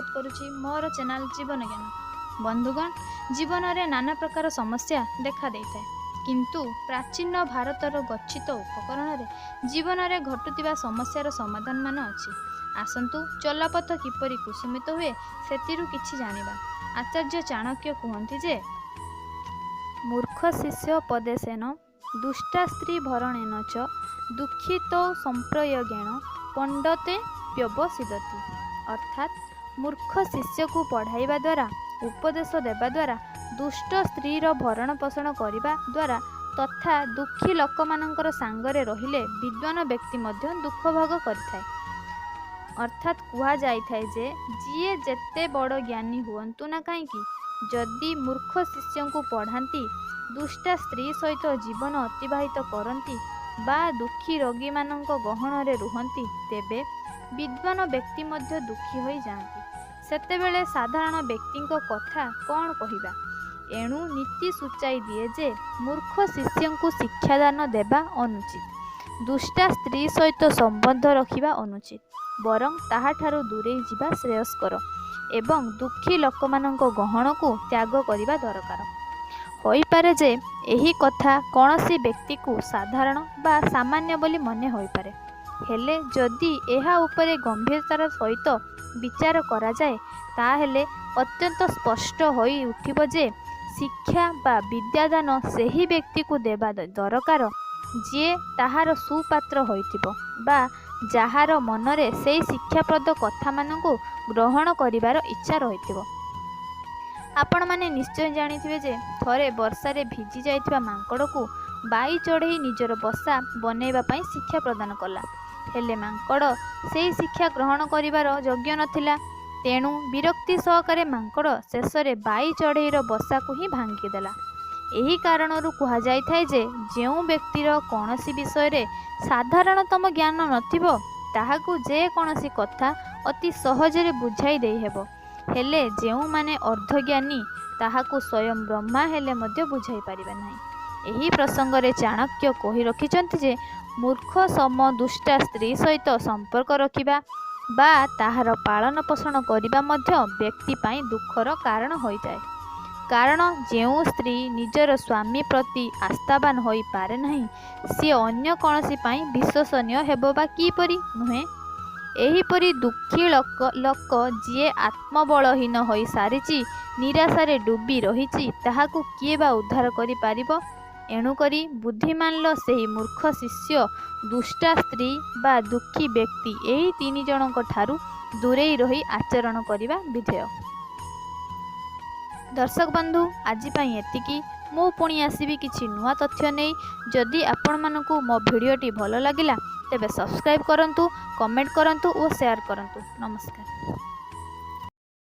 स्वागत करुछि मोर चैनल जीवन ज्ञान। बंधुगण, जीवन में नाना प्रकार समस्या देखा देता है, किंतु प्राचीन भारतर गच्छित उपकरण रे जीवन में घटुवा समस्यार समाधान मान अच्छी। आसंतु चलापथ किपरि कुसुमित हुए सेतिरु किछि जानिबा। आचार्य चाणक्य कहते जे मूर्ख शिष्य पदेशेन दुष्टा स्त्री भरणेन च दुखित संप्रयोगेण पंडते व्यवसिदति। अर्थात मूर्ख शिष्य को पढ़ाइबा द्वारा, उपदेश देवा द्वारा, दुष्ट स्त्री भरण पोषण करने द्वारा तथा दुखी लोक मानकर सांगरे रहिले विद्वान व्यक्ति मध्य दुख भोग करिथाय। अर्थात कुहा जाइथाय जे जिए जेते बड़ ज्ञानी हुअंतु ना काहींकि जदि मूर्ख शिष्य को पढ़ाती, दुष्टा स्त्री सहित जीवन अतिबाहित करती बा दुखी रोगी मानक गहन रे रुहंती, तेबे विद्वान व्यक्ति मध्य दुखी हो जाती। सेतेबेले साधारण व्यक्ति कथा कौन कहिबा। एणु नीति सूचाई दिए जे मूर्ख शिष्य को शिक्षादान देवा अनुचित, दुष्टा स्त्री सहित संबंध रखिबा अनुचित, बरं ताहाठारु दूरे जिबा श्रेयस्कर एवं दुखी लोकमानंक गहन को त्याग करिबा दरकार। होई पारे जे एही कथा कौनसी व्यक्ति को साधारण बा सामान्य बोली मने होई पारे, हेले जदि एहा उपरे गंभीरतार सहित विचार करा जाए ताहेले अत्यंत स्पष्ट होई उठिबो जे शिक्षा बा विद्यादान सेही व्यक्ति को देवा दरकार जे ताहार सुपात्र होइथिबो बा जाहार मनरे सेही शिक्षाप्रद कथा मानकु ग्रहण करिवार इच्छा रहिथिबो। आपण माने निश्चय जानिथिबे जे थरे वर्षारे भिजी जाइथिबा मांकड़ को बाई चढ़ई निजर बसा बनैबा पई शिक्षा प्रदान कला, हेले मांकड़ सेही शिक्षा ग्रहण करिवार योग्य नथिला। तेणु विरक्ति सहकारे मांकड़ शेषरे बाई चढ़ईर बसा को ही भांगीदेला। एही कारणरू कुहा जाइथाय जे जेउ व्यक्तिर कौनसी विषय रे साधारणतम ज्ञान नथिबो ताहाकु जे कौनसी कथा अति सहजरे बुझाई देई हेबो, हेले जेउ माने अर्धज्ञानी ताहाकु स्वयं ब्रह्मा हेले मध्य बुझाई पारिबे नाही। एही प्रसंगरे चाणक्य कहि रखिचंती जे मूर्ख सम दुष्टा स्त्री सहित संपर्क रखिबा बा ताहार पालन पोषण करिबा मध्य व्यक्ति पाई दुखर कारण होइजाए। कारण जेउ स्त्री निजर स्वामी प्रति आस्थावान होई पारे नाही, सी अन्य कौनसी पाई विश्वसनीय हेबो बा किपरि नुहे। एहीपरि दुखी लोक जिए आत्मबलहीन होई सारिची, निराशारे डूबी रहिची, ताहाकु किए बा उद्धार करि पारिबो। एणुकरी बुद्धिमान लो सेही मूर्ख शिष्य, दुष्टा स्त्री बा दुखी व्यक्ति एही तीन जनक ठारू दूरेई रही आचरण करिबा विधेय। दर्शक बंधु, आज पाई एतिकी। मु पुणी आसीबी किछि नुआ तथ्य नै। जदि आपण मानकु मो भिडियोटी भल लागिला तेबे सब्सक्राइब करंतु, कमेंट करंतु और शेयर करंतु। नमस्कार।